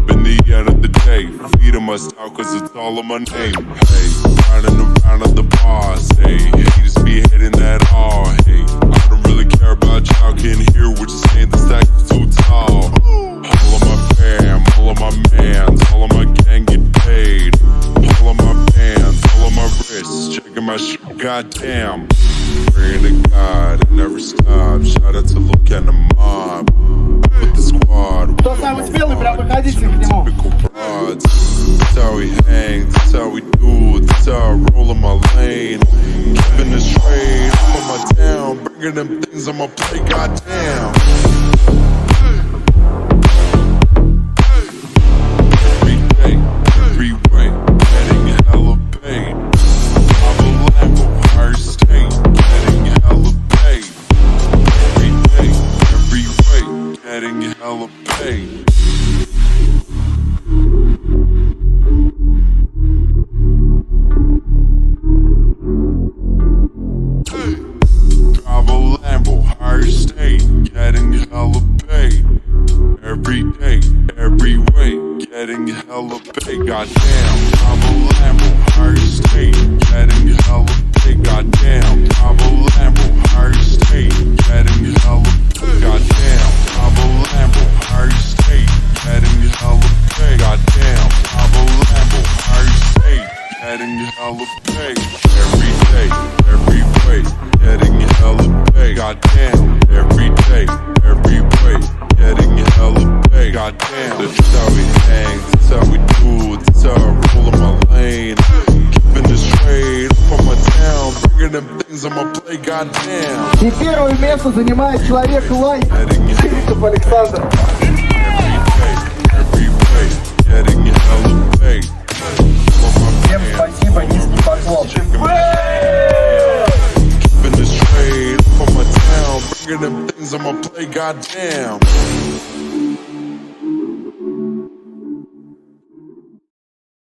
up in the end of the day. Feeding myself cause it's all on my name. Hey, riding around at the boss. Hey, haters be hitting that all. Hey, I don't really care about y'all. Can't hear what you're saying, the stack is too tall. All of my fam, all of my mans, all of my gang get paid. All of my bands, all of my wrists, checking my shit, goddamn. Praying to God, it never stops. Shout out to Luke and the mob. With the squad. Кто самый смелый, прям выходите к нему. That's how we hang, that's how we do, that's how I roll in my lane. Keeping the straight, up on my town, bringing them things on my plate, goddamn. Every day, every way, getting hella paid. I'm a Lambo, higher state, getting hella paid. Every day, every way, getting hella paid. Drive a Lambo, higher state, getting hella paid. Every day, every way, getting hella paid. Goddamn, drive a Lambo, higher state, getting hella paid. Goddamn, drive a Lambo, higher state, getting hella paid. Goddamn, drive a Lambo, higher state, getting hella paid. Goddamn, drive a Lambo, higher state, getting hella paid. Every day, every way, getting hella paid. Goddamn, every day, every way, getting hella paid. Goddamn, that's how we hang, that's how we do, that's how I roll in my lane. Keeping the straight, up on my town, bringing them things on my plate. Goddamn. И первое место занимает человек лайк. Криков Александр. Every way, getting hella paid. Всем спасибо, низкий поклон. Keeping the straight, up on my town, bringing them things on my plate. Goddamn.